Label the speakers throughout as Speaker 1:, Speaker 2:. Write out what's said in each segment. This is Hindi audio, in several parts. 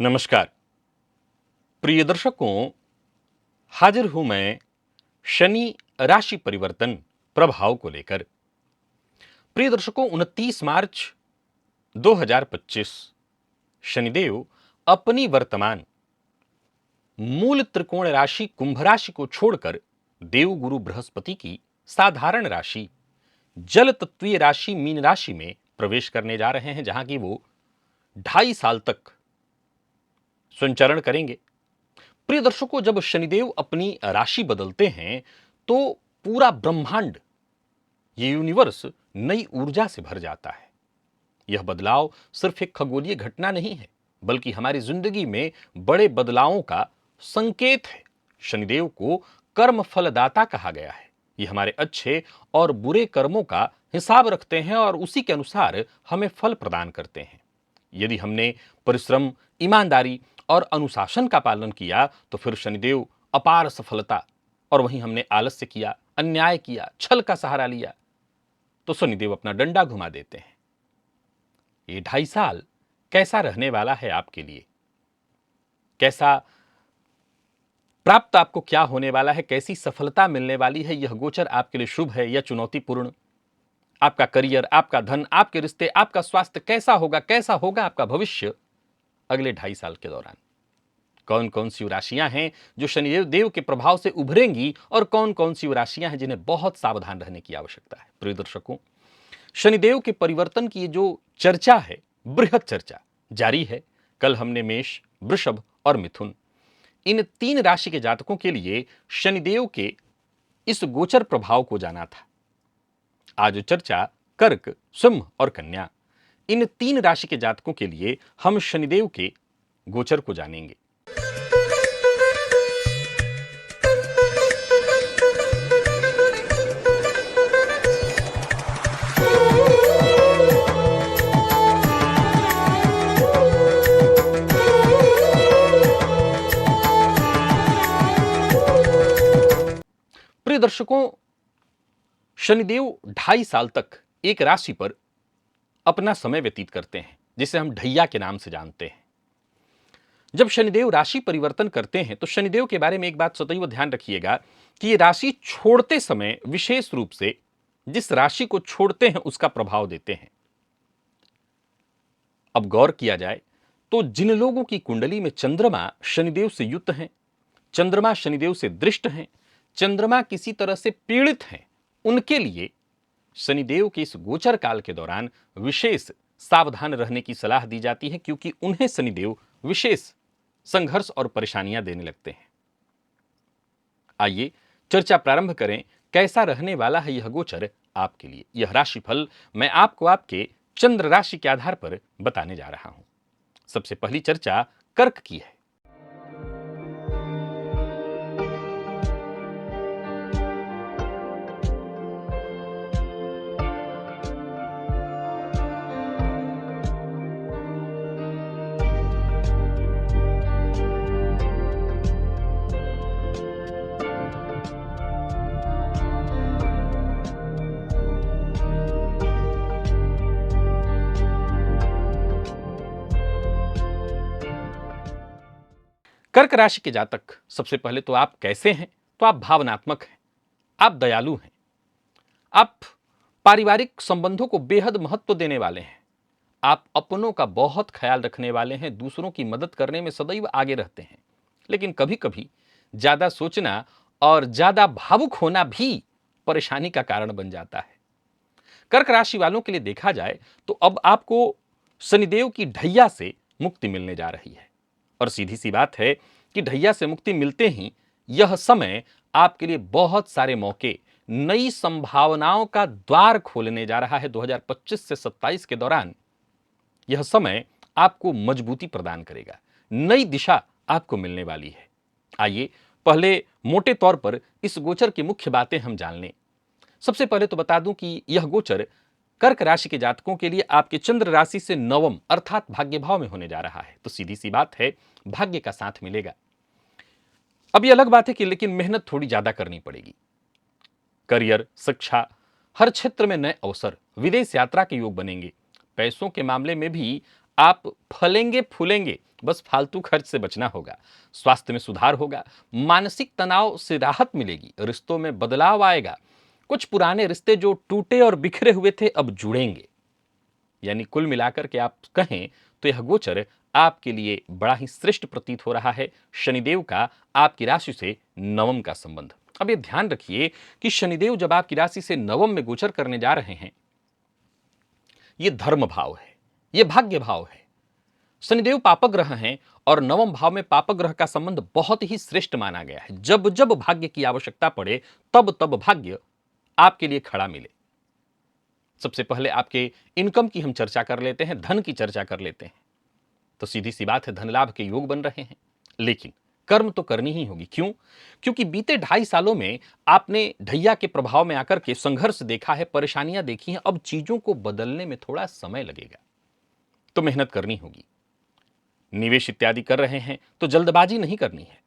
Speaker 1: नमस्कार प्रिय दर्शकों, हाजिर हूं मैं शनि राशि परिवर्तन प्रभाव को लेकर। प्रिय दर्शकों, 29 मार्च 2025 शनिदेव अपनी वर्तमान मूल त्रिकोण राशि कुंभ राशि को छोड़कर देवगुरु बृहस्पति की साधारण राशि जल तत्वीय राशि मीन राशि में प्रवेश करने जा रहे हैं, जहां की वो 2.5 साल तक संचरण करेंगे। प्रिय दर्शकों, जब शनिदेव अपनी राशि बदलते हैं तो पूरा ब्रह्मांड, ये यूनिवर्स नई ऊर्जा से भर जाता है। यह बदलाव सिर्फ एक खगोलीय घटना नहीं है, बल्कि हमारी जिंदगी में बड़े बदलावों का संकेत है। शनिदेव को कर्म फलदाता कहा गया है। ये हमारे अच्छे और बुरे कर्मों का हिसाब रखते हैं और उसी के अनुसार हमें फल प्रदान करते हैं। यदि हमने परिश्रम, ईमानदारी और अनुशासन का पालन किया तो फिर शनिदेव अपार सफलता, और वहीं हमने आलस्य किया, अन्याय किया, छल का सहारा लिया तो शनिदेव अपना डंडा घुमा देते हैं। ये 2.5 साल कैसा रहने वाला है आपके लिए? कैसा प्राप्त आपको क्या होने वाला है? कैसी सफलता मिलने वाली है? यह गोचर आपके लिए शुभ है या चुनौतीपूर्ण? आपका करियर, आपका धन, आपके रिश्ते, आपका स्वास्थ्य कैसा होगा? कैसा होगा आपका भविष्य अगले 2.5 साल के दौरान? कौन कौन सी राशियां हैं जो शनिदेव देव के प्रभाव से उभरेंगी और कौन कौन सी राशियां हैं जिन्हें बहुत सावधान रहने की आवश्यकता है? प्रिय दर्शकों, शनिदेव के परिवर्तन की जो चर्चा है, बृहद चर्चा जारी है। कल हमने मेष, वृषभ और मिथुन, इन 3 राशि के जातकों के लिए शनिदेव के इस गोचर प्रभाव को जाना था। आज चर्चा कर्क, सिंह और कन्या, इन 3 राशि के जातकों के लिए हम शनिदेव के गोचर को जानेंगे। प्रिय दर्शकों, शनिदेव 2.5 साल तक एक राशि पर अपना समय व्यतीत करते हैं, जिसे हम ढैया के नाम से जानते हैं। जब शनिदेव राशि परिवर्तन करते हैं तो शनिदेव के बारे में एक बात सदैव ध्यान रखिएगा कि ये राशि छोड़ते समय विशेष रूप से जिस राशि को छोड़ते हैं उसका प्रभाव देते हैं। अब गौर किया जाए तो जिन लोगों की कुंडली में चंद्रमा शनिदेव से युक्त हैं, चंद्रमा शनिदेव से दृष्ट हैं, चंद्रमा किसी तरह से पीड़ित हैं, उनके लिए शनिदेव के इस गोचर काल के दौरान विशेष सावधान रहने की सलाह दी जाती है, क्योंकि उन्हें शनिदेव विशेष संघर्ष और परेशानियां देने लगते हैं। आइए चर्चा प्रारंभ करें। कैसा रहने वाला है यह गोचर आपके लिए? यह राशिफल मैं आपको आपके चंद्र राशि के आधार पर बताने जा रहा हूं। सबसे पहली चर्चा कर्क की है। कर्क राशि के जातक, सबसे पहले तो आप कैसे हैं? तो आप भावनात्मक हैं, आप दयालु हैं, आप पारिवारिक संबंधों को बेहद महत्व देने वाले हैं, आप अपनों का बहुत ख्याल रखने वाले हैं, दूसरों की मदद करने में सदैव आगे रहते हैं। लेकिन कभी कभी ज्यादा सोचना और ज्यादा भावुक होना भी परेशानी का कारण बन जाता है। कर्क राशि वालों के लिए देखा जाए तो अब आपको शनिदेव की ढैया से मुक्ति मिलने जा रही है, और सीधी सी बात है कि ढैया से मुक्ति मिलते ही यह समय आपके लिए बहुत सारे मौके, नई संभावनाओं का द्वार खोलने जा रहा है। 2025 से 27 के दौरान यह समय आपको मजबूती प्रदान करेगा, नई दिशा आपको मिलने वाली है। आइए पहले मोटे तौर पर इस गोचर की मुख्य बातें हम जान लें। सबसे पहले तो बता दूं कि यह गोचर कर्क राशि के जातकों के लिए आपके चंद्र राशि से नवम अर्थात भाग्य भाव में होने जा रहा है। तो सीधी सी बात है, भाग्य का साथ मिलेगा। अब यह अलग बात है कि लेकिन मेहनत थोड़ी ज्यादा करनी पड़ेगी। करियर, शिक्षा, हर क्षेत्र में नए अवसर, विदेश यात्रा के योग बनेंगे। पैसों के मामले में भी आप फलेंगे फूलेंगे, बस फालतू खर्च से बचना होगा। स्वास्थ्य में सुधार होगा, मानसिक तनाव से राहत मिलेगी, रिश्तों में बदलाव आएगा, कुछ पुराने रिश्ते जो टूटे और बिखरे हुए थे अब जुड़ेंगे। यानी कुल मिलाकर के आप कहें तो यह गोचर आपके लिए बड़ा ही श्रेष्ठ प्रतीत हो रहा है। शनिदेव का आपकी राशि से नवम का संबंध। अब ये ध्यान रखिए कि शनिदेव जब आपकी राशि से नवम में गोचर करने जा रहे हैं, ये धर्म भाव है, ये भाग्य भाव है। शनिदेव पापक ग्रह हैं और नवम भाव में पापक ग्रह का संबंध बहुत ही श्रेष्ठ माना गया है। जब जब भाग्य की आवश्यकता पड़े तब तब भाग्य आपके लिए खड़ा मिले। सबसे पहले आपके इनकम की हम चर्चा कर लेते हैं, धन की चर्चा कर लेते हैं। तो सीधी सी बात है, धन लाभ के योग बन रहे हैं, लेकिन कर्म तो करनी ही होगी। क्यों? क्योंकि बीते 2.5 सालों में आपने ढैया के प्रभाव में आकर के संघर्ष देखा है, परेशानियां देखी हैं। अब चीजों को बदलने में थोड़ा समय लगेगा, तो मेहनत करनी होगी। निवेश इत्यादि कर रहे हैं तो जल्दबाजी नहीं करनी है,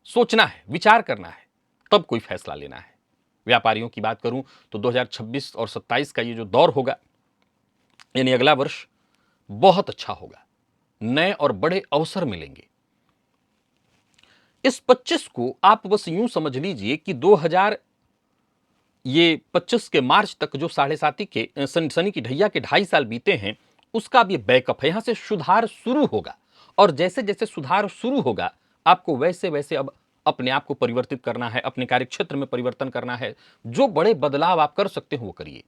Speaker 1: सोचना है, विचार करना है, तब कोई फैसला लेना है। व्यापारियों की बात करूं तो 2026 और 27 का ये जो दौर होगा, यानी अगला वर्ष बहुत अच्छा होगा। नए और बड़े अवसर मिलेंगे। इस 25 को आप बस यूं समझ लीजिए कि 2025 के मार्च तक जो साढ़े साती के शनि की ढैया के 2.5 साल बीते हैं, उसका भी बैकअप है। यहां से सुधार शुरू होगा और जैसे जैसे सुधार शुरू होगा, आपको वैसे वैसे अब अपने आप को परिवर्तित करना है, अपने कार्यक्षेत्र में परिवर्तन करना है। जो बड़े बदलाव आप कर सकते हो वो करिए।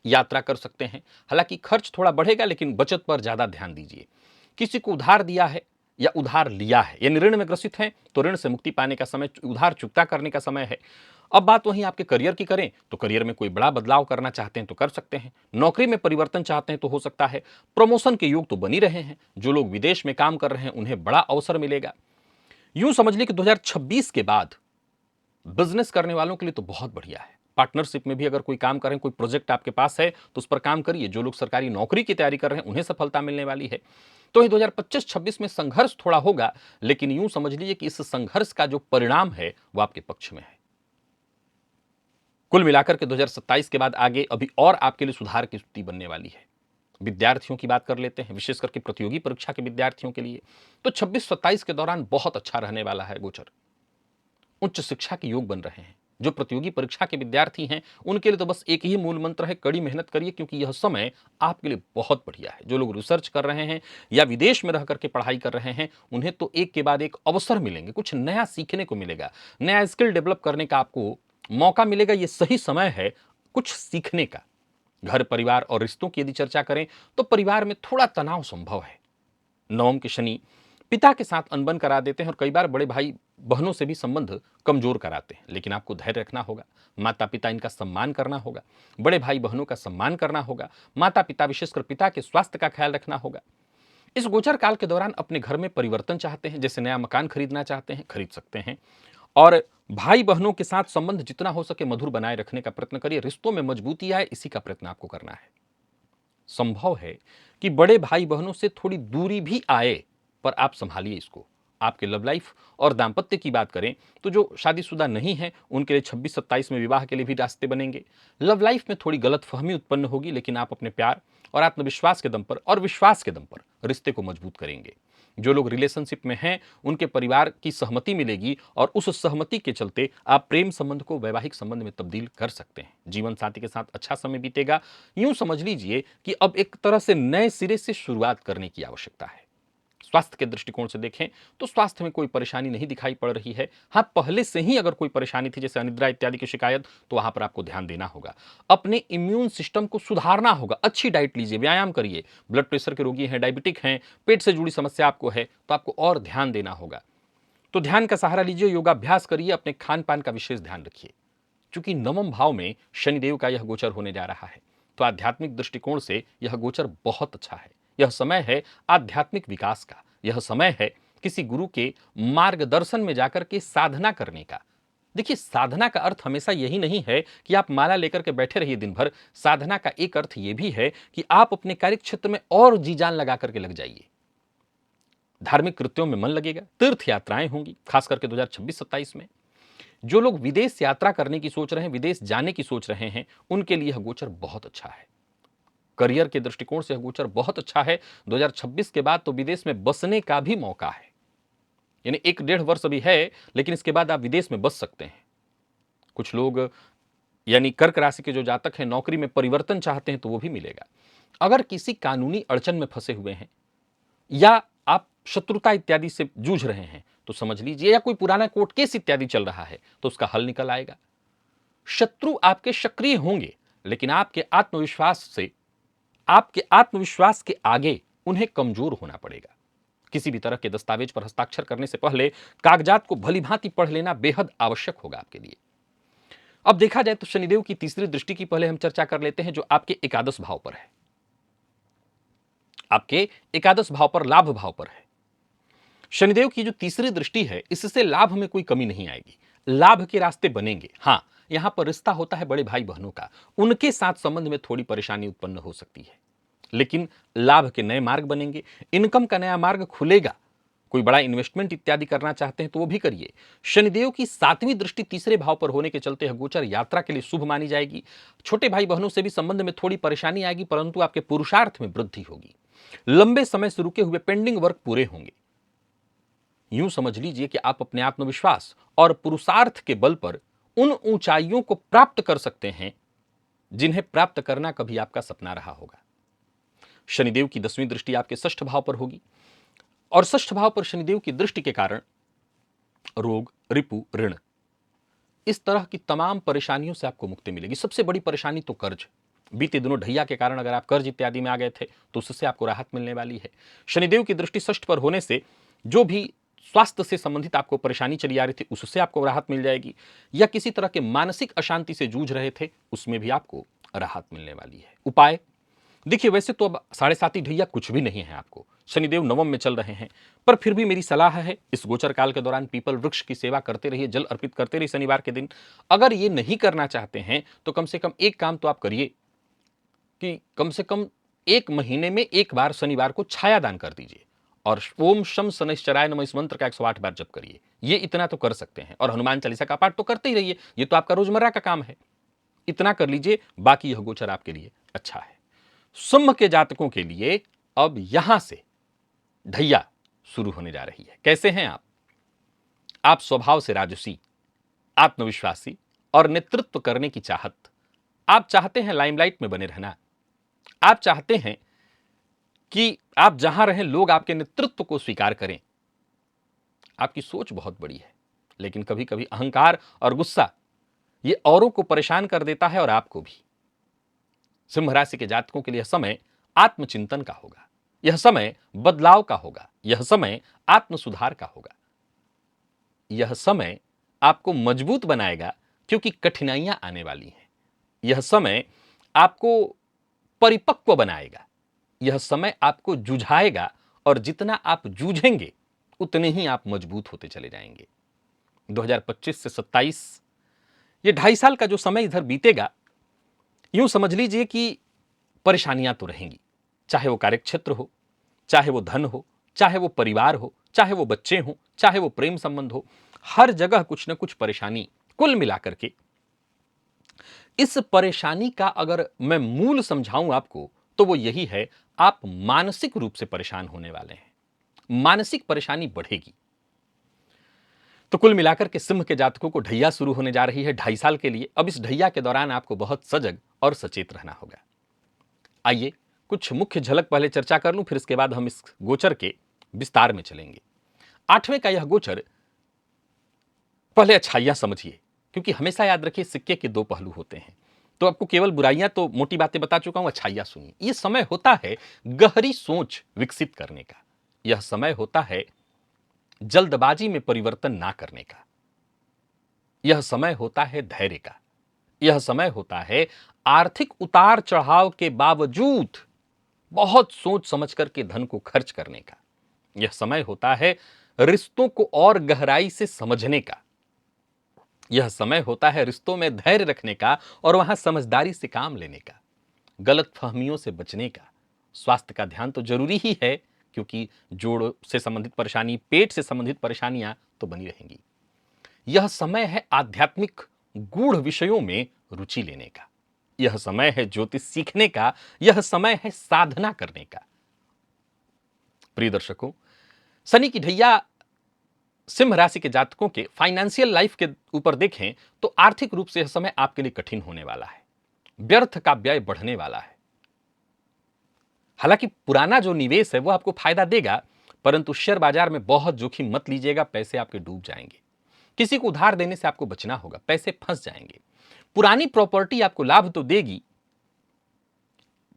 Speaker 1: यात्रा कर सकते हैं, हालांकि खर्च थोड़ा बढ़ेगा, लेकिन बचत पर ज्यादा ध्यान दीजिए। किसी को उधार दिया है या उधार लिया है, यानी ऋण में ग्रसित हैं, तो ऋण से मुक्ति पाने का समय, उधार चुकता करने का समय है। अब बात वहीं आपके करियर की करें तो करियर में कोई बड़ा बदलाव करना चाहते हैं तो कर सकते हैं। नौकरी में परिवर्तन चाहते हैं तो हो सकता है। प्रमोशन के योग तो बनी रहे हैं। जो लोग विदेश में काम कर रहे हैं उन्हें बड़ा अवसर मिलेगा। यूं समझ लीजिए कि 2026 के बाद बिजनेस करने वालों के लिए तो बहुत बढ़िया है। पार्टनरशिप में भी अगर कोई काम करें, कोई प्रोजेक्ट आपके पास है तो उस पर काम करिए। जो लोग सरकारी नौकरी की तैयारी कर रहे हैं उन्हें सफलता मिलने वाली है। तो ये 2025-26 में संघर्ष थोड़ा होगा, लेकिन यूं समझ लीजिए कि इस संघर्ष का जो परिणाम है वो आपके पक्ष में है। कुल मिलाकर के 2027 के बाद आगे अभी और आपके लिए सुधार की स्थिति बनने वाली है। विद्यार्थियों की बात कर लेते हैं, विशेष करके प्रतियोगी परीक्षा के विद्यार्थियों के लिए तो 26-27 के दौरान बहुत अच्छा रहने वाला है गोचर। उच्च शिक्षा के योग बन रहे हैं। जो प्रतियोगी परीक्षा के विद्यार्थी हैं उनके लिए तो बस एक ही मूल मंत्र है, कड़ी मेहनत करिए, क्योंकि यह समय आपके लिए बहुत बढ़िया है। जो लोग रिसर्च कर रहे हैं या विदेश में रह करके पढ़ाई कर रहे हैं, उन्हें तो एक के बाद एक अवसर मिलेंगे, कुछ नया सीखने को मिलेगा, नया स्किल डेवलप करने का आपको मौका मिलेगा। ये सही समय है कुछ सीखने का। घर परिवार और रिश्तों की यदि चर्चा करें तो परिवार में थोड़ा तनाव संभव है। नवम के शनि पिता के साथ अनबन करा देते हैं और कई बार बड़े भाई बहनों से भी संबंध कमजोर कराते हैं, लेकिन आपको धैर्य रखना होगा। माता पिता इनका सम्मान करना होगा, बड़े भाई बहनों का सम्मान करना होगा। माता पिता, विशेषकर पिता के स्वास्थ्य का ख्याल रखना होगा। इस गोचर काल के दौरान अपने घर में परिवर्तन चाहते हैं, जैसे नया मकान खरीदना चाहते हैं, खरीद सकते हैं। और भाई बहनों के साथ संबंध जितना हो सके मधुर बनाए रखने का प्रयत्न करिए। रिश्तों में मजबूती आए, इसी का प्रयत्न आपको करना है। संभव है कि बड़े भाई बहनों से थोड़ी दूरी भी आए, पर आप संभालिए इसको। आपके लव लाइफ और दाम्पत्य की बात करें तो जो शादीशुदा नहीं है उनके लिए 26-27 में विवाह के लिए भी रास्ते बनेंगे। लव लाइफ में थोड़ी गलतफहमी उत्पन्न होगी, लेकिन आप अपने प्यार और आत्मविश्वास के दम पर और विश्वास के दम पर रिश्ते को मजबूत करेंगे। जो लोग रिलेशनशिप में हैं उनके परिवार की सहमति मिलेगी और उस सहमति के चलते आप प्रेम संबंध को वैवाहिक संबंध में तब्दील कर सकते हैं। जीवन साथी के साथ अच्छा समय बीतेगा। यूं समझ लीजिए कि अब एक तरह से नए सिरे से शुरुआत करने की आवश्यकता है। स्वास्थ्य के दृष्टिकोण से देखें तो स्वास्थ्य में कोई परेशानी नहीं दिखाई पड़ रही है। हाँ, पहले से ही अगर कोई परेशानी थी, जैसे अनिद्रा इत्यादि की शिकायत, तो वहां पर आपको ध्यान देना होगा। अपने इम्यून सिस्टम को सुधारना होगा। अच्छी डाइट लीजिए, व्यायाम करिए। ब्लड प्रेशर के रोगी हैं, डायबिटिक हैं, पेट से जुड़ी समस्या आपको है, तो आपको और ध्यान देना होगा। तो ध्यान का सहारा लीजिए, योगाभ्यास करिए, अपने खान पान का विशेष ध्यान रखिए। चूंकि नवम भाव में शनिदेव का यह गोचर होने जा रहा है, तो आध्यात्मिक दृष्टिकोण से यह गोचर बहुत अच्छा है। यह समय है आध्यात्मिक विकास का। यह समय है किसी गुरु के मार्गदर्शन में जाकर के साधना करने का। देखिए, साधना का अर्थ हमेशा यही नहीं है कि आप माला लेकर के बैठे रहिए दिन भर। साधना का एक अर्थ यह भी है कि आप अपने कार्य क्षेत्र में और जी जान लगा करके लग जाइए। धार्मिक कृत्यों में मन लगेगा, तीर्थ यात्राएं होंगी, खास करके 2026-27 में। जो लोग विदेश यात्रा करने की सोच रहे हैं, विदेश जाने की सोच रहे हैं, उनके लिए यह गोचर बहुत अच्छा है। करियर के दृष्टिकोण से यह गोचर बहुत अच्छा है। 2026 के बाद तो विदेश में बसने का भी मौका है, यानी 1-1.5 वर्ष अभी है, लेकिन इसके बाद आप विदेश में बस सकते हैं। कुछ लोग यानी कर्क राशि के जो जातक हैं नौकरी में परिवर्तन चाहते हैं तो वो भी मिलेगा। अगर किसी कानूनी अड़चन में फंसे हुए हैं या आप शत्रुता इत्यादि से जूझ रहे हैं तो समझ लीजिए, या कोई पुराना कोर्ट केस इत्यादि चल रहा है तो उसका हल निकल आएगा। शत्रु आपके सक्रिय होंगे, लेकिन आपके आत्मविश्वास के आगे उन्हें कमजोर होना पड़ेगा। किसी भी तरह के दस्तावेज पर हस्ताक्षर करने से पहले कागजात को भलीभांति पढ़ लेना बेहद आवश्यक होगा आपके लिए। अब देखा जाए तो शनिदेव की तीसरी दृष्टि की पहले हम चर्चा कर लेते हैं, जो आपके एकादश भाव पर है। आपके एकादश भाव पर, लाभ भाव पर है। शनिदेव की जो तीसरी दृष्टि है, इससे लाभ में कोई कमी नहीं आएगी, लाभ के रास्ते बनेंगे। हां, यहां पर रिश्ता होता है बड़े भाई बहनों का, उनके साथ संबंध में थोड़ी परेशानी उत्पन्न हो सकती है, लेकिन लाभ के नए मार्ग बनेंगे, इनकम का नया मार्ग खुलेगा। कोई बड़ा इन्वेस्टमेंट इत्यादि करना चाहते हैं तो वो भी करिए। शनिदेव की 7वीं दृष्टि तीसरे भाव पर होने के चलते यह गोचर यात्रा के लिए शुभ मानी जाएगी। छोटे भाई बहनों से भी संबंध में थोड़ी परेशानी आएगी, परंतु आपके पुरुषार्थ में वृद्धि होगी। लंबे समय से रुके हुए पेंडिंग वर्क पूरे होंगे। यूं समझ लीजिए कि आप अपने आत्मविश्वास और पुरुषार्थ के बल पर उन ऊंचाइयों को प्राप्त कर सकते हैं जिन्हें प्राप्त करना कभी आपका सपना रहा होगा। शनिदेव की 10वीं दृष्टि आपके षष्ठ भाव पर होगी, और षष्ठ भाव पर शनिदेव की दृष्टि के कारण रोग, रिपु, ऋण, इस तरह की तमाम परेशानियों से आपको मुक्ति मिलेगी। सबसे बड़ी परेशानी तो कर्ज। बीते दिनों ढैया के कारण अगर आप कर्ज इत्यादि में आ गए थे तो उससे आपको राहत मिलने वाली है। शनिदेव की दृष्टि षष्ठ पर होने से जो भी स्वास्थ्य से संबंधित आपको परेशानी चली आ रही थी उससे आपको राहत मिल जाएगी, या किसी तरह के मानसिक अशांति से जूझ रहे थे उसमें भी आपको राहत मिलने वाली है। उपाय देखिए, वैसे तो अब 7.5 ढैया कुछ भी नहीं है आपको, शनिदेव नवम में चल रहे हैं, पर फिर भी मेरी सलाह है इस गोचर काल के दौरान पीपल वृक्ष की सेवा करते रहिए, जल अर्पित करते रहिए शनिवार के दिन। अगर ये नहीं करना चाहते हैं तो कम से कम एक काम तो आप करिए कि कम से कम 1 महीने में 1 बार शनिवार को छाया दान कर दीजिए, और ओम शम शनैश्चराय नमः इस मंत्र का 108 बार जप करिए। ये इतना तो कर सकते हैं, और हनुमान चालीसा का पाठ तो करते ही रहिए, ये तो आपका रोजमर्रा का काम है। इतना कर लीजिए, बाकी यह गोचर आपके लिए अच्छा है। सिंह के जातकों के लिए अब यहां से ढैया शुरू होने जा रही है। कैसे हैं आप स्वभाव से राजसी, आत्मविश्वासी और नेतृत्व करने की चाहत। आप चाहते हैं लाइमलाइट में बने रहना। आप चाहते हैं कि आप जहां रहें लोग आपके नेतृत्व को स्वीकार करें। आपकी सोच बहुत बड़ी है, लेकिन कभी कभी अहंकार और गुस्सा ये औरों को परेशान कर देता है और आपको भी। सिंह राशि के जातकों के लिए यह समय आत्मचिंतन का होगा, यह समय बदलाव का होगा, यह समय आत्म सुधार का होगा। यह समय आपको मजबूत बनाएगा क्योंकि कठिनाइयां आने वाली हैं। यह समय आपको परिपक्व बनाएगा, यह समय आपको जुझाएगा, और जितना आप जूझेंगे उतने ही आप मजबूत होते चले जाएंगे। 2025 से 27 ये 2.5 साल का जो समय इधर बीतेगा, यूं समझ लीजिए कि परेशानियां तो रहेंगी, चाहे वो कार्यक्षेत्र हो, चाहे वो धन हो, चाहे वो परिवार हो, चाहे वो बच्चे हो, चाहे वो प्रेम संबंध हो, हर जगह कुछ न कुछ परेशानी। कुल मिलाकर के इस परेशानी का अगर मैं मूल समझाऊं आपको तो वो यही है, आप मानसिक रूप से परेशान होने वाले हैं, मानसिक परेशानी बढ़ेगी। तो कुल मिलाकर के सिंह के जातकों को ढैया शुरू होने जा रही है 2.5 साल के लिए। अब इस ढैया के दौरान आपको बहुत सजग और सचेत रहना होगा। आइए कुछ मुख्य झलक पहले चर्चा कर लूं, फिर इसके बाद हम इस गोचर के विस्तार में चलेंगे। 8वें का यह गोचर, पहले अच्छाइयां समझिए, क्योंकि हमेशा याद रखिए सिक्के के 2 पहलू होते हैं। तो आपको केवल बुराइयां तो मोटी बातें बता चुका हूं, अच्छाइयां सुनिए। यह समय होता है गहरी सोच विकसित करने का, यह समय होता है जल्दबाजी में परिवर्तन ना करने का, यह समय होता है धैर्य का, यह समय होता है आर्थिक उतार चढ़ाव के बावजूद बहुत सोच समझ करके धन को खर्च करने का, यह समय होता है रिश्तों को और गहराई से समझने का, यह समय होता है रिश्तों में धैर्य रखने का और वहां समझदारी से काम लेने का, गलत फहमियों से बचने का। स्वास्थ्य का ध्यान तो जरूरी ही है, क्योंकि जोड़ से संबंधित परेशानी, पेट से संबंधित परेशानियां तो बनी रहेंगी। यह समय है आध्यात्मिक गूढ़ विषयों में रुचि लेने का। यह समय है ज्योतिष सीखने का, यह समय है साधना करने का। प्रिय दर्शकों, शनि की ढैया सिंह राशि के जातकों के फाइनेंशियल लाइफ के ऊपर देखें तो आर्थिक रूप से यह समय आपके लिए कठिन होने वाला है। व्यर्थ का व्यय बढ़ने वाला है। हालांकि पुराना जो निवेश है वो आपको फायदा देगा, परंतु शेयर बाजार में बहुत जोखिम मत लीजिएगा, पैसे आपके डूब जाएंगे। किसी को उधार देने से आपको बचना होगा, पैसे फंस जाएंगे। पुरानी प्रॉपर्टी आपको लाभ तो देगी,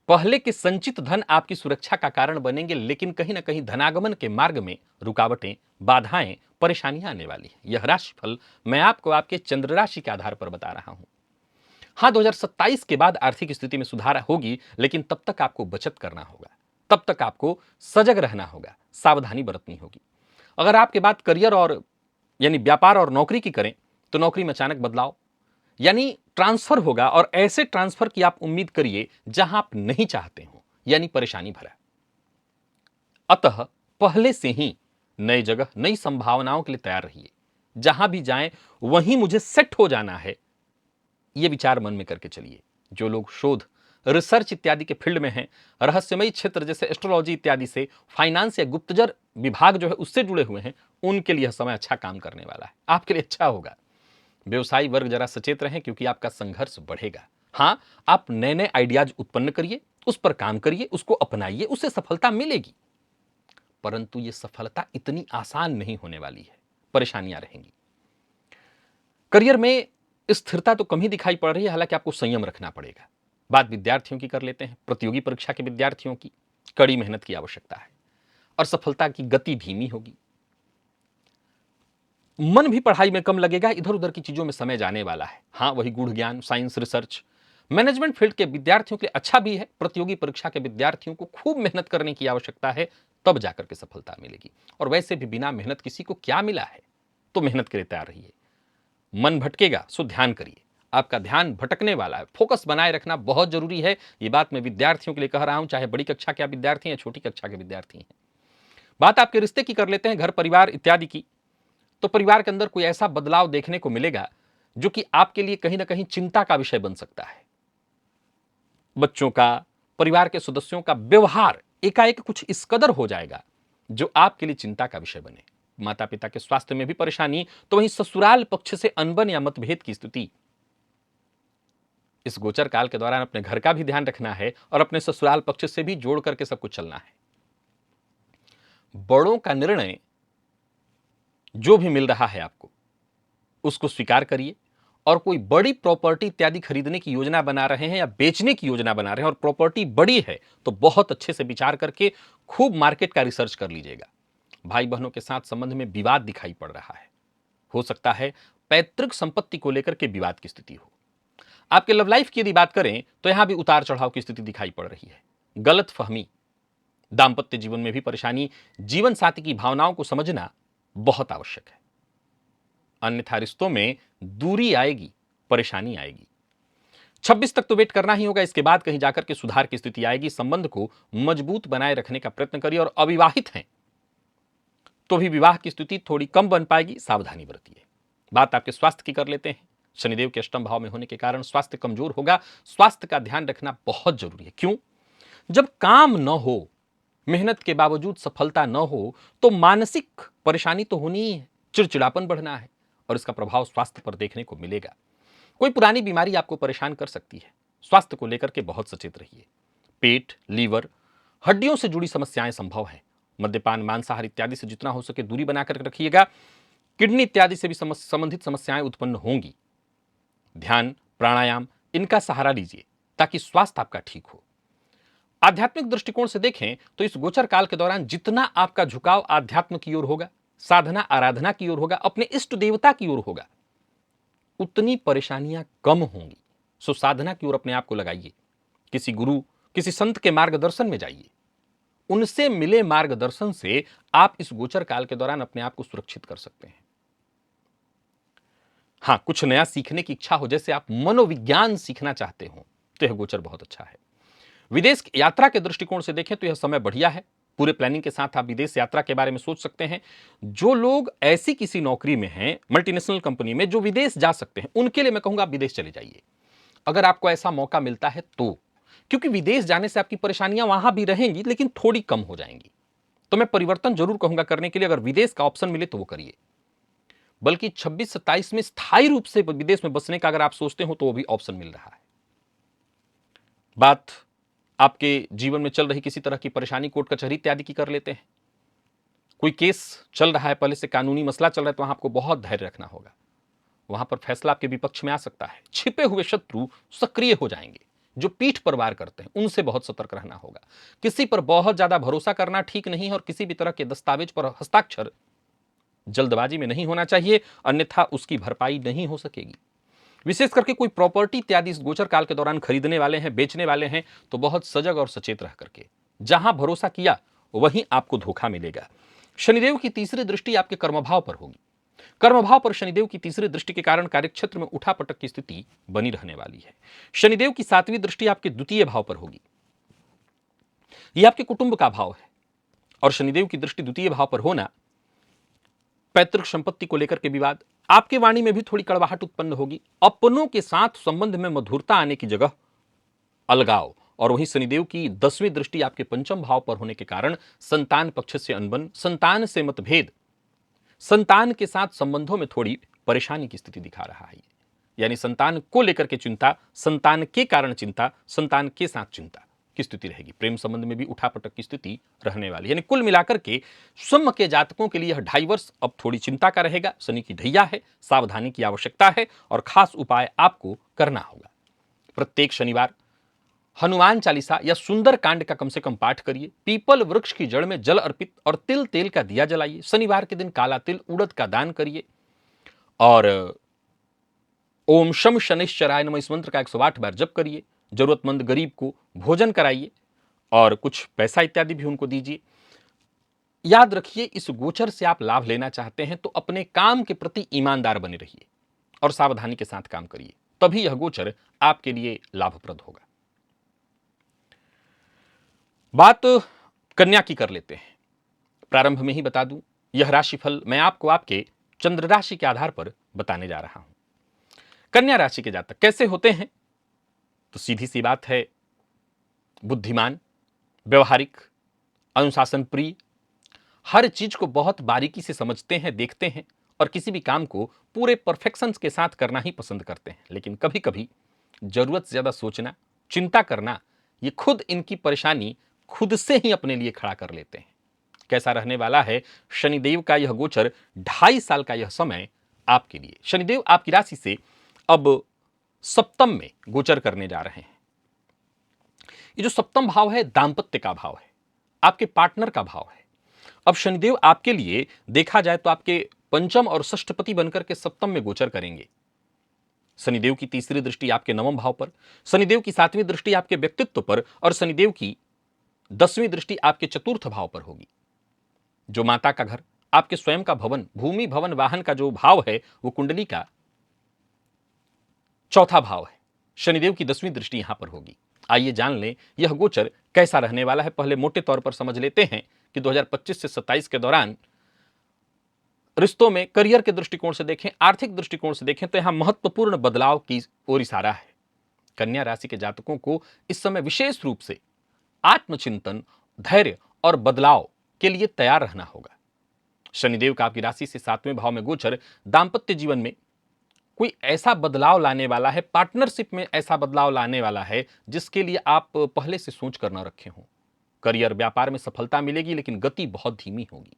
Speaker 1: पहले के संचित धन आपकी सुरक्षा का कारण बनेंगे, लेकिन कहीं ना कहीं धनागमन के मार्ग में रुकावटें, बाधाएं, परेशानियां आने वाली है। यह राशिफल मैं आपको आपके चंद्र राशि के आधार पर बता रहा हूं। हाँ, 2027 के बाद आर्थिक स्थिति में सुधार होगी, लेकिन तब तक आपको बचत करना होगा, तब तक आपको सजग रहना होगा, सावधानी बरतनी होगी। अगर आपके बात करियर और यानी व्यापार और नौकरी की करें तो नौकरी में अचानक बदलाव यानी ट्रांसफर होगा, और ऐसे ट्रांसफर की आप उम्मीद करिए जहां आप नहीं चाहते हो, यानी परेशानी भरा। अतः पहले से ही नई जगह, नई संभावनाओं के लिए तैयार रहिए। जहां भी जाएं वहीं मुझे सेट हो जाना है, यह विचार मन में करके चलिए। जो लोग शोध, रिसर्च इत्यादि के फील्ड में हैं, रहस्यमयी क्षेत्र जैसे एस्ट्रोलॉजी इत्यादि से, फाइनेंस या गुप्तचर विभाग जो है उससे जुड़े हुए हैं, उनके लिए यह समय अच्छा काम करने वाला है, आपके लिए अच्छा होगा। व्यवसायी वर्ग जरा सचेत रहें, क्योंकि आपका संघर्ष बढ़ेगा। हां, आप नए नए आइडियाज उत्पन्न करिए, उस पर काम करिए, उसको अपनाइए, उससे सफलता मिलेगी। परंतु यह सफलता इतनी आसान नहीं होने वाली है, परेशानियां रहेंगी। करियर में स्थिरता तो कम ही दिखाई पड़ रही है, हालांकि आपको संयम रखना पड़ेगा। बात विद्यार्थियों की कर लेते हैं। प्रतियोगी परीक्षा के विद्यार्थियों की कड़ी मेहनत की आवश्यकता है और सफलता की गति धीमी होगी। मन भी पढ़ाई में कम लगेगा, इधर उधर की चीजों में समय जाने वाला है। हाँ, वही गूढ़ ज्ञान, साइंस, रिसर्च, मैनेजमेंट फील्ड के विद्यार्थियों के लिए अच्छा भी है। प्रतियोगी परीक्षा के विद्यार्थियों को खूब मेहनत करने की आवश्यकता है, तब जाकर के सफलता मिलेगी। और वैसे भी बिना मेहनत किसी को क्या मिला है, तो मेहनत के लिए तैयार रहिए। मन भटकेगा सो ध्यान करिए, आपका ध्यान भटकने वाला है, फोकस बनाए रखना बहुत जरूरी है। ये बात मैं विद्यार्थियों के लिए कह रहा हूं, चाहे बड़ी कक्षा के विद्यार्थी हैं, छोटी कक्षा के विद्यार्थी हैं। बात आपके रिश्ते की कर लेते हैं, घर परिवार इत्यादि की। तो परिवार के अंदर कोई ऐसा बदलाव देखने को मिलेगा जो कि आपके लिए कहीं ना कहीं चिंता का विषय बन सकता है। बच्चों का, परिवार के सदस्यों का व्यवहार एकाएक कुछ इस कदर हो जाएगा जो आपके लिए चिंता का विषय बने। माता पिता के स्वास्थ्य में भी परेशानी, तो वहीं ससुराल पक्ष से अनबन या मतभेद की स्थिति। इस गोचर काल के दौरान अपने घर का भी ध्यान रखना है और अपने ससुराल पक्ष से भी जोड़ करके सब कुछ चलना है। बड़ों का निर्णय जो भी मिल रहा है आपको, उसको स्वीकार करिए। और कोई बड़ी प्रॉपर्टी इत्यादि खरीदने की योजना बना रहे हैं या बेचने की योजना बना रहे हैं और प्रॉपर्टी बड़ी है, तो बहुत अच्छे से विचार करके खूब मार्केट का रिसर्च कर लीजिएगा। भाई बहनों के साथ संबंध में विवाद दिखाई पड़ रहा है, हो सकता है पैतृक संपत्ति को लेकर के विवाद की स्थिति हो। आपके लव लाइफ की यदि बात करें तो यहां भी उतार चढ़ाव की स्थिति दिखाई पड़ रही है। गलत फहमी, दांपत्य जीवन में भी परेशानी, जीवन साथी की भावनाओं को समझना बहुत आवश्यक है, अन्यथा रिश्तों में दूरी आएगी, परेशानी आएगी। 26 तक तो वेट करना ही होगा, इसके बाद कहीं जाकर के सुधार की स्थिति आएगी। संबंध को मजबूत बनाए रखने का प्रयत्न करिए। और अविवाहित हैं तो भी विवाह की स्थिति थोड़ी कम बन पाएगी, सावधानी बरतिए। बात आपके स्वास्थ्य की कर लेते हैं। शनिदेव के अष्टम भाव में होने के कारण स्वास्थ्य कमजोर होगा, स्वास्थ्य का ध्यान रखना बहुत जरूरी है। क्यों? जब काम न हो, मेहनत के बावजूद सफलता न हो, तो मानसिक परेशानी तो होनी ही है, चिड़चिड़ापन बढ़ना है और इसका प्रभाव स्वास्थ्य पर देखने को मिलेगा। कोई पुरानी बीमारी आपको परेशान कर सकती है, स्वास्थ्य को लेकर के बहुत सचेत रहिए। पेट, लीवर, हड्डियों से जुड़ी समस्याएं संभव है। मद्यपान, मांसाहार इत्यादि से जितना हो सके दूरी बनाकर रखिएगा। किडनी इत्यादि से भी संबंधित समस्याएं उत्पन्न होंगी। ध्यान, प्राणायाम, इनका सहारा लीजिए ताकि स्वास्थ्य आपका ठीक हो। आध्यात्मिक दृष्टिकोण से देखें तो इस गोचर काल के दौरान जितना आपका झुकाव आध्यात्म की ओर होगा, साधना आराधना की ओर होगा, अपने इष्ट देवता की ओर होगा, उतनी परेशानियां कम होंगी। सो साधना की ओर अपने आप को लगाइए। किसी गुरु, किसी संत के मार्गदर्शन में जाइए। उनसे मिले मार्गदर्शन से आप इस गोचर काल के दौरान अपने आप को सुरक्षित कर सकते हैं। हां, कुछ नया सीखने की इच्छा हो, जैसे आप मनोविज्ञान सीखना चाहते हो, तो यह गोचर बहुत अच्छा है। विदेश की यात्रा के दृष्टिकोण से देखें तो यह समय बढ़िया है। पूरे प्लानिंग के साथ आप विदेश यात्रा के बारे में सोच सकते हैं। जो लोग ऐसी किसी नौकरी में हैं, मल्टीनेशनल कंपनी में, जो विदेश जा सकते हैं, उनके लिए मैं कहूंगा आप विदेश चले जाइए। अगर आपको ऐसा मौका मिलता है तो, क्योंकि विदेश जाने से आपकी परेशानियां वहां भी रहेंगी लेकिन थोड़ी कम हो जाएंगी। तो मैं परिवर्तन जरूर कहूंगा करने के लिए, अगर विदेश का ऑप्शन मिले तो वो करिए। बल्कि 26-27 में स्थायी रूप से विदेश में बसने का अगर आप सोचते हो तो वो भी ऑप्शन मिल रहा है। बात आपके जीवन में चल रही किसी तरह की परेशानी, कोर्ट कचहरी इत्यादि की कर लेते हैं, कोई केस चल रहा है, पहले से कानूनी मसला चल रहा है, तो वहां आपको बहुत धैर्य रखना होगा। वहां पर फैसला आपके विपक्ष में आ सकता है। छिपे हुए शत्रु सक्रिय हो जाएंगे, जो पीठ पर वार करते हैं, उनसे बहुत सतर्क रहना होगा। किसी पर बहुत ज्यादा भरोसा करना ठीक नहीं है और किसी भी तरह के दस्तावेज पर हस्ताक्षर जल्दबाजी में नहीं होना चाहिए, अन्यथा उसकी भरपाई नहीं हो सकेगी। विशेष करके कोई प्रॉपर्टी इत्यादि इस गोचर काल के दौरान खरीदने वाले हैं, बेचने वाले हैं, तो बहुत सजग और सचेत रह करके, जहां भरोसा किया वहीं आपको धोखा मिलेगा। शनिदेव की तीसरी दृष्टि आपके कर्मभाव पर होगी। कर्मभाव पर शनिदेव की तीसरी दृष्टि के कारण कार्यक्षेत्र में उठापटक की स्थिति बनी रहने वाली है। शनिदेव की सातवीं दृष्टि आपके द्वितीय भाव पर होगी। यह आपके कुटुंब का भाव है और शनिदेव की दृष्टि द्वितीय भाव पर होना पैतृक संपत्ति को लेकर के विवाद, आपके वाणी में भी थोड़ी कड़वाहट उत्पन्न होगी। अपनों के साथ संबंध में मधुरता आने की जगह अलगाव, और वहीं शनिदेव की 10वीं दृष्टि आपके पंचम भाव पर होने के कारण संतान पक्ष से अनबन, संतान से मतभेद, संतान के साथ संबंधों में थोड़ी परेशानी की स्थिति दिखा रहा है। यानी संतान को लेकर के चिंता, संतान के कारण चिंता, संतान के साथ चिंता की स्थिति रहेगी। प्रेम संबंध में भी उठापटक की स्थिति रहने वाली है। यानी कुल मिलाकर के सिंह के जातकों के लिए यह 2.5 वर्ष अब थोड़ी चिंता का रहेगा। शनि की ढैया है, सावधानी की आवश्यकता है और खास उपाय आपको करना होगा। प्रत्येक शनिवार हनुमान चालीसा या सुंदर कांड का कम से कम पाठ करिए। पीपल वृक्ष की जड़ में जल अर्पित और तिल तेल का दिया जलाइए। शनिवार के दिन काला तिल उड़द का दान करिए और ओम शम शनिश्चराय नमः इस मंत्र का 108 बार जप करिए। जरूरतमंद गरीब को भोजन कराइए और कुछ पैसा इत्यादि भी उनको दीजिए। याद रखिए, इस गोचर से आप लाभ लेना चाहते हैं तो अपने काम के प्रति ईमानदार बने रहिए और सावधानी के साथ काम करिए, तभी यह गोचर आपके लिए लाभप्रद होगा। बात कन्या की कर लेते हैं। प्रारंभ में ही बता दूं, यह राशिफल मैं आपको आपके चंद्र राशि के आधार पर बताने जा रहा हूं। कन्या राशि के जातक कैसे होते हैं, तो सीधी सी बात है, बुद्धिमान, व्यवहारिक, अनुशासन प्रिय, हर चीज को बहुत बारीकी से समझते हैं, देखते हैं और किसी भी काम को पूरे परफेक्शन के साथ करना ही पसंद करते हैं। लेकिन कभी कभी जरूरत से ज्यादा सोचना, चिंता करना, ये खुद इनकी परेशानी खुद से ही अपने लिए खड़ा कर लेते हैं। कैसा रहने वाला है शनिदेव का यह गोचर, 2.5 साल का यह समय आपके लिए। शनिदेव आपकी राशि से अब सप्तम में गोचर करने जा रहे हैं। ये जो सप्तम भाव है, दांपत्य का भाव है, आपके पार्टनर का भाव है। अब शनिदेव आपके लिए देखा जाए तो आपके पंचम और षष्ठपति बनकर के सप्तम में गोचर करेंगे। शनिदेव की तीसरी दृष्टि आपके नवम भाव पर, शनिदेव की 7वीं दृष्टि आपके व्यक्तित्व पर और शनिदेव की 10वीं दृष्टि आपके चतुर्थ भाव पर होगी। जो माता का घर, आपके स्वयं का भवन, भूमि भवन वाहन का जो भाव है वो कुंडली का चौथा भाव है। शनिदेव की 10वीं दृष्टि यहां पर होगी। आइए जान लें यह गोचर कैसा रहने वाला है। पहले मोटे तौर पर समझ लेते हैं कि 2025 से 27 के दौरान रिश्तों में, करियर के दृष्टिकोण से देखें, आर्थिक दृष्टिकोण से देखें तो यहां महत्वपूर्ण बदलाव की ओर इशारा है। कन्या राशि के जातकों को इस समय विशेष रूप से आत्मचिंतन, धैर्य और बदलाव के लिए तैयार रहना होगा। शनिदेव का आपकी राशि से 7वें भाव में गोचर दांपत्य जीवन में कोई ऐसा बदलाव लाने वाला है, पार्टनरशिप में ऐसा बदलाव लाने वाला है जिसके लिए आप पहले से सोच कर न रखे हों। करियर, व्यापार में सफलता मिलेगी लेकिन गति बहुत धीमी होगी।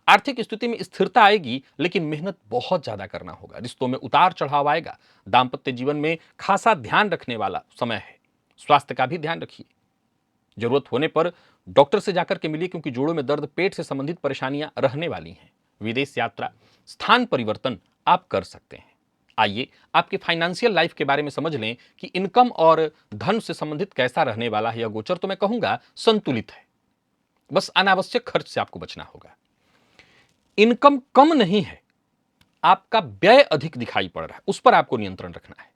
Speaker 1: आर्थिक स्थिति में स्थिरता आएगी लेकिन मेहनत बहुत ज्यादा करना होगा। रिश्तों में उतार चढ़ाव आएगा। दांपत्य जीवन में खासा ध्यान रखने वाला समय है। स्वास्थ्य का भी ध्यान रखिए। जरूरत होने पर डॉक्टर से जाकर के मिलिए, क्योंकि जोड़ों में दर्द, पेट से संबंधित परेशानियां रहने वाली हैं। विदेश यात्रा, स्थान परिवर्तन आप कर सकते हैं। आइए आपके फाइनेंशियल लाइफ के बारे में समझ लें कि इनकम और धन से संबंधित कैसा रहने वाला है यह गोचर। तो मैं कहूंगा संतुलित है, बस अनावश्यक खर्च से आपको बचना होगा। इनकम कम नहीं है, आपका व्यय अधिक दिखाई पड़ रहा है, उस पर आपको नियंत्रण रखना है।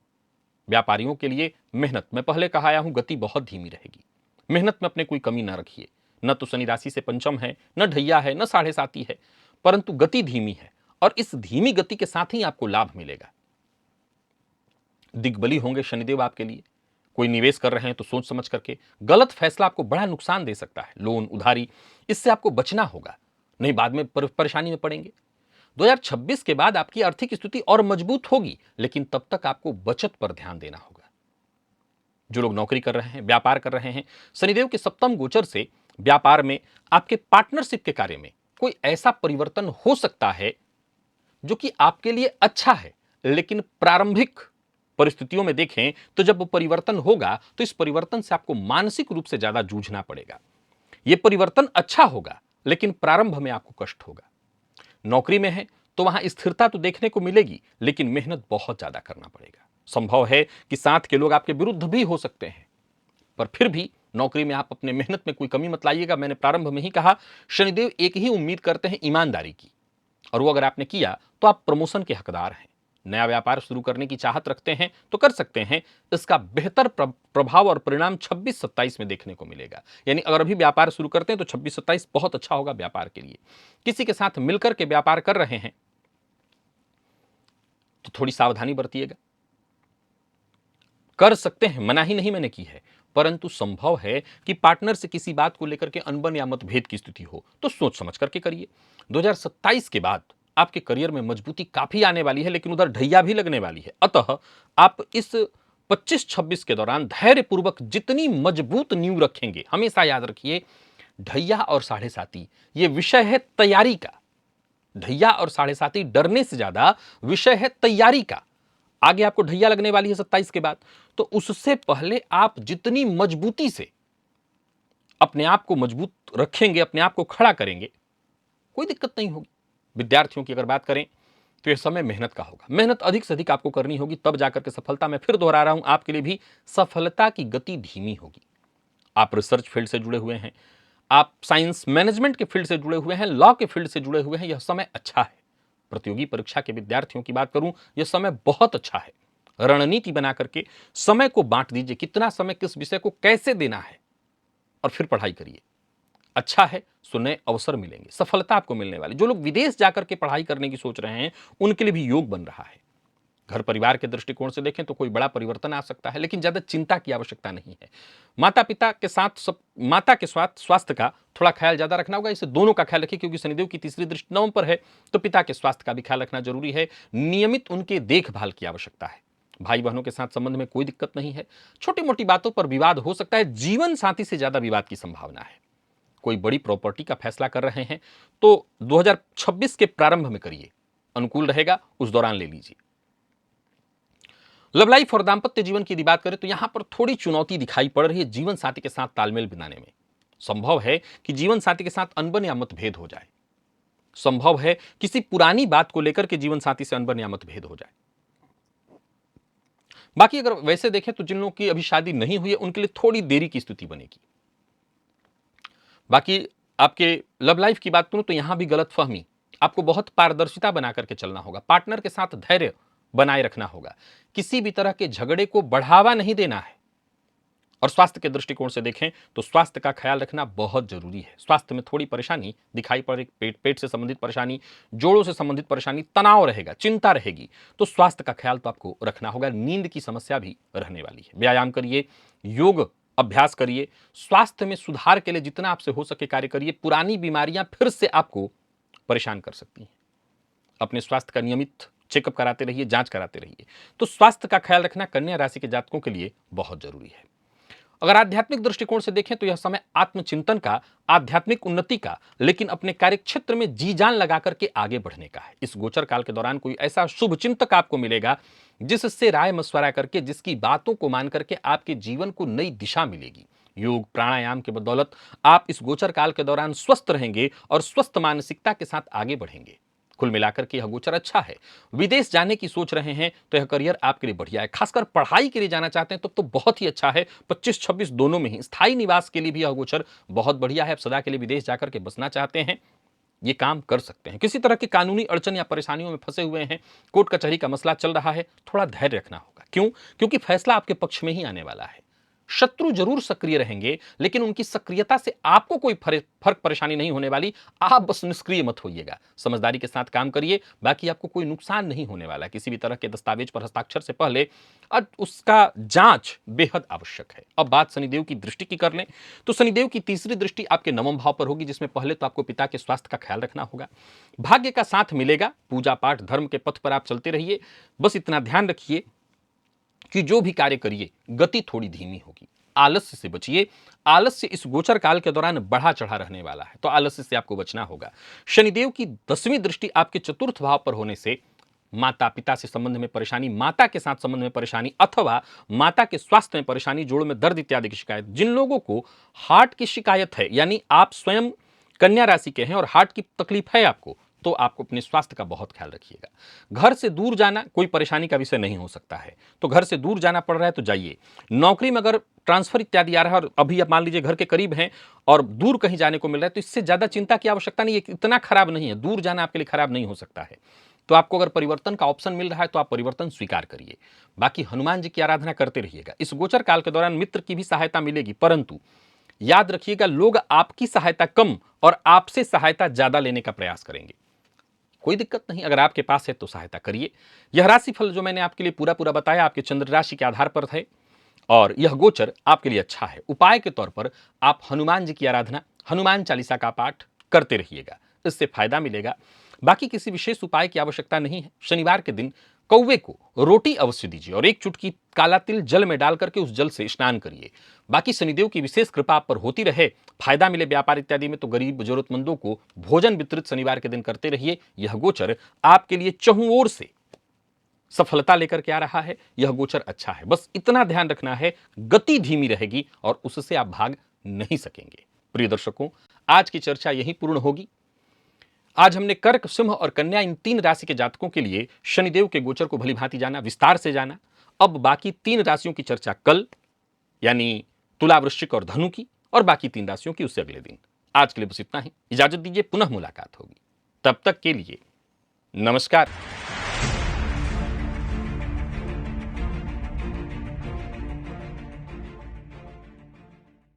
Speaker 1: व्यापारियों के लिए मेहनत, मैं पहले कहा आया हूं, गति बहुत धीमी रहेगी। मेहनत में अपने कोई कमी ना रखिए। न तो शनि राशि से पंचम है, न ढैया है, न 7.5 है, परंतु गति धीमी है और इस धीमी गति के साथ ही आपको लाभ मिलेगा। दिग्बली होंगे शनिदेव आपके लिए। कोई निवेश कर रहे हैं तो सोच समझ करके, गलत फैसला आपको बड़ा नुकसान दे सकता है। लोन उधारी, इससे आपको बचना होगा, नहीं बाद में परेशानी में पड़ेंगे। 2026 के बाद आपकी आर्थिक स्थिति और मजबूत होगी, लेकिन तब तक आपको बचत पर ध्यान देना होगा। जो लोग नौकरी कर रहे हैं, व्यापार कर रहे हैं, शनिदेव के सप्तम गोचर से व्यापार में, आपके पार्टनरशिप के कार्य में कोई ऐसा परिवर्तन हो सकता है जो कि आपके लिए अच्छा है, लेकिन प्रारंभिक परिस्थितियों में देखें तो जब वो परिवर्तन होगा तो इस परिवर्तन से आपको मानसिक रूप से ज्यादा जूझना पड़ेगा। यह परिवर्तन अच्छा होगा, लेकिन प्रारंभ में आपको कष्ट होगा। नौकरी में है तो वहां स्थिरता तो देखने को मिलेगी, लेकिन मेहनत बहुत ज्यादा करना पड़ेगा। संभव है कि साथ के लोग आपके विरुद्ध भी हो सकते हैं, पर फिर भी नौकरी में आप अपने मेहनत में कोई कमी मत लाइएगा। मैंने प्रारंभ में ही कहा, शनिदेव एक ही उम्मीद करते हैं, ईमानदारी की, और वो अगर आपने किया तो आप प्रमोशन के हकदार हैं। नया व्यापार शुरू करने की चाहत रखते हैं तो कर सकते हैं। इसका बेहतर प्रभाव और परिणाम 26-27 में देखने को मिलेगा। यानी अगर अभी व्यापार शुरू करते हैं तो 26-27 बहुत अच्छा होगा व्यापार के लिए। किसी के साथ मिलकर के व्यापार कर रहे हैं तो थोड़ी सावधानी बरतिएगा। कर सकते हैं, मना ही नहीं मैंने की है, परंतु संभव है कि पार्टनर से किसी बात को लेकर के अनबन या मतभेद की स्थिति हो, तो सोच समझ करके करिए। 2027 के बाद आपके करियर में मजबूती काफी आने वाली है, लेकिन उधर ढैया भी लगने वाली है। अतः आप इस 25-26 के दौरान धैर्यपूर्वक जितनी मजबूत नींव रखेंगे, हमेशा याद रखिए, ढैया और साढ़े साती ये विषय है तैयारी का। ढैया और साढ़े साती डरने से ज्यादा विषय है तैयारी का। आगे आपको ढैया लगने वाली है 27 के बाद, तो उससे पहले आप जितनी मजबूती से अपने आप को मजबूत रखेंगे, अपने आप को खड़ा करेंगे, कोई दिक्कत नहीं होगी। विद्यार्थियों की अगर बात करें तो यह समय मेहनत का होगा। मेहनत अधिक से अधिक आपको करनी होगी, तब जाकर के सफलता। मैं फिर दोहरा रहा हूं, आपके लिए भी सफलता की गति धीमी होगी। आप रिसर्च फील्ड से जुड़े हुए हैं, आप साइंस मैनेजमेंट के फील्ड से जुड़े हुए हैं, लॉ के फील्ड से जुड़े हुए हैं, यह समय अच्छा है। प्रतियोगी परीक्षा के विद्यार्थियों की बात करूं, यह समय बहुत अच्छा है। रणनीति बना करके समय को बांट दीजिए, कितना समय किस विषय को कैसे देना है, और फिर पढ़ाई करिए। अच्छा है, सो नए अवसर मिलेंगे, सफलता आपको मिलने वाली। जो लोग विदेश जाकर के पढ़ाई करने की सोच रहे हैं, उनके लिए भी योग बन रहा है। घर परिवार के दृष्टिकोण से देखें तो कोई बड़ा परिवर्तन आ सकता है, लेकिन ज्यादा चिंता की आवश्यकता नहीं है। माता पिता के साथ माता के स्वास्थ्य का थोड़ा ख्याल ज्यादा रखना होगा। इसे दोनों का ख्याल रखिए, क्योंकि शनिदेव की तीसरी दृष्टि 9 पर है, तो पिता के स्वास्थ्य का भी ख्याल रखना जरूरी है। नियमित उनके देखभाल की आवश्यकता है। भाई बहनों के साथ संबंध में कोई दिक्कत नहीं है। छोटी मोटी बातों पर विवाद हो सकता है, जीवन साथी से ज्यादा विवाद की संभावना है। कोई बड़ी प्रॉपर्टी का फैसला कर रहे हैं तो 2026 के प्रारंभ में करिए, अनुकूल रहेगा, उस दौरान ले लीजिए। लव लाइफ और दांपत्य जीवन की यदि बात करें तो यहां पर थोड़ी चुनौती दिखाई पड़ रही है जीवन साथी के साथ तालमेल बनाने में। संभव है कि जीवन साथी के साथ अनबन या मतभेद हो जाए। संभव है किसी पुरानी बात को लेकर के जीवन साथी से अनबन या मतभेद हो जाए। बाकी अगर वैसे देखें तो जिन लोगों की अभी शादी नहीं हुई है, उनके लिए थोड़ी देरी की स्थिति बनेगी। बाकी आपके लव लाइफ की बात करूं तो यहां भी गलतफहमी, आपको बहुत पारदर्शिता बना करके चलना होगा। पार्टनर के साथ धैर्य बनाए रखना होगा। किसी भी तरह के झगड़े को बढ़ावा नहीं देना है। और स्वास्थ्य के दृष्टिकोण से देखें तो स्वास्थ्य का ख्याल रखना बहुत जरूरी है। स्वास्थ्य में थोड़ी परेशानी दिखाई पड़े, पेट से संबंधित परेशानी, जोड़ों से संबंधित परेशानी, तनाव रहेगा, चिंता रहेगी, तो स्वास्थ्य का ख्याल तो आपको रखना होगा। नींद की समस्या भी रहने वाली है। व्यायाम करिए, योग अभ्यास करिए, स्वास्थ्य में सुधार के लिए जितना आपसे हो सके कार्य करिए। पुरानी बीमारियां फिर से आपको परेशान कर सकती हैं। अपने स्वास्थ्य का नियमित चेकअप कराते रहिए, जांच कराते रहिए। तो स्वास्थ्य का ख्याल रखना कन्या राशि के जातकों के लिए बहुत जरूरी है। अगर आध्यात्मिक दृष्टिकोण से देखें तो यह समय आत्मचिंतन का, आध्यात्मिक उन्नति का, लेकिन अपने कार्य क्षेत्र में जी जान लगा करके आगे बढ़ने का है। इस गोचर काल के दौरान कोई ऐसा शुभ चिंतक आपको मिलेगा जिससे राय मशवरा करके, जिसकी बातों को मान करके आपके जीवन को नई दिशा मिलेगी। योग प्राणायाम के बदौलत आप इस गोचर काल के दौरान स्वस्थ रहेंगे और स्वस्थ मानसिकता के साथ आगे बढ़ेंगे। कुल मिलाकर के यह गोचर अच्छा है। विदेश जाने की सोच रहे हैं तो यह करियर आपके लिए बढ़िया है। खासकर पढ़ाई के लिए जाना चाहते हैं तब तो बहुत ही अच्छा है। 25-26 दोनों में ही। स्थायी निवास के लिए भी यह गोचर बहुत बढ़िया है। आप सदा के लिए विदेश जाकर के बसना चाहते हैं, ये काम कर सकते हैं। किसी तरह की कानूनी अड़चन या परेशानियों में फंसे हुए हैं, कोर्ट कचहरी का मसला चल रहा है, थोड़ा धैर्य रखना होगा। क्यों? क्योंकि फैसला आपके पक्ष में ही आने वाला है। शत्रु जरूर सक्रिय रहेंगे, लेकिन उनकी सक्रियता से आपको कोई फर्क परेशानी नहीं होने वाली। आप बस निष्क्रिय मत होइएगा, समझदारी के साथ काम करिए, बाकी आपको कोई नुकसान नहीं होने वाला। किसी भी तरह के दस्तावेज पर हस्ताक्षर से पहले उसका जांच बेहद आवश्यक है। अब बात शनिदेव की दृष्टि की कर लें तो शनिदेव की तीसरी दृष्टि आपके नवम भाव पर होगी, जिसमें पहले तो आपको पिता के स्वास्थ्य का ख्याल रखना होगा। भाग्य का साथ मिलेगा, पूजा पाठ धर्म के पथ पर आप चलते रहिए। बस इतना ध्यान रखिए कि जो भी कार्य करिए गति थोड़ी धीमी होगी। आलस्य से बचिए, आलस्य इस गोचर काल के दौरान बढ़ा चढ़ा रहने वाला है, तो आलस्य से आपको बचना होगा। शनिदेव की 10वीं दृष्टि आपके चतुर्थ भाव पर होने से माता पिता से संबंध में परेशानी, माता के साथ संबंध में परेशानी अथवा माता के स्वास्थ्य में परेशानी, जोड़ में दर्द इत्यादि की शिकायत। जिन लोगों को हार्ट की शिकायत है, यानी आप स्वयं कन्या राशि के हैं और हार्ट की तकलीफ है आपको, तो आपको अपने स्वास्थ्य का बहुत ख्याल रखिएगा। घर से दूर जाना कोई परेशानी का विषय नहीं हो सकता है, तो घर से दूर जाना पड़ रहा है तो जाइए। नौकरी में अगर ट्रांसफर इत्यादि आ रहा है और अभी आप मान लीजिए घर के करीब हैं और दूर कहीं जाने को मिल रहा है, तो इससे ज्यादा चिंता की आवश्यकता नहीं है। इतना खराब नहीं है, दूर जाना आपके लिए खराब नहीं हो सकता है। तो आपको अगर परिवर्तन का ऑप्शन मिल रहा है तो आप परिवर्तन स्वीकार करिए। बाकी हनुमान जी की आराधना करते रहिएगा। इस गोचर काल के दौरान मित्र की भी सहायता मिलेगी, परंतु याद रखिएगा लोग आपकी सहायता कम और आपसे सहायता ज्यादा लेने का प्रयास करेंगे। कोई दिक्कत नहीं, अगर आपके पास है तो सहायता करिए। यह राशिफल जो मैंने आपके लिए पूरा बताया आपके चंद्र राशि के आधार पर है और यह गोचर आपके लिए अच्छा है। उपाय के तौर पर आप हनुमान जी की आराधना, हनुमान चालीसा का पाठ करते रहिएगा, इससे फायदा मिलेगा। बाकी किसी विशेष उपाय की आवश्यकता नहीं है। शनिवार के दिन कौवे को रोटी अवश्य दीजिए और 1 चुटकी काला तिल जल में डाल करके उस जल से स्नान करिए। बाकी शनिदेव की विशेष कृपा आप पर होती रहे, फायदा मिले व्यापार इत्यादि में, तो गरीब जरूरतमंदों को भोजन वितरित शनिवार के दिन करते रहिए। यह गोचर आपके लिए चहुं ओर से सफलता लेकर के आ रहा है। यह गोचर अच्छा है, बस इतना ध्यान रखना है गति धीमी रहेगी और उससे आप भाग नहीं सकेंगे। प्रिय दर्शकों, आज की चर्चा यहीं पूर्ण होगी। आज हमने कर्क, सिंह और कन्या इन 3 राशि के जातकों के लिए शनिदेव के गोचर को भली भांति जाना, विस्तार से जाना। अब बाकी 3 राशियों की चर्चा कल, यानी तुला, वृश्चिक और धनु की, और बाकी 3 राशियों की उससे अगले दिन। आज के लिए बस इतना ही, इजाजत दीजिए, पुनः मुलाकात होगी। तब तक के लिए नमस्कार।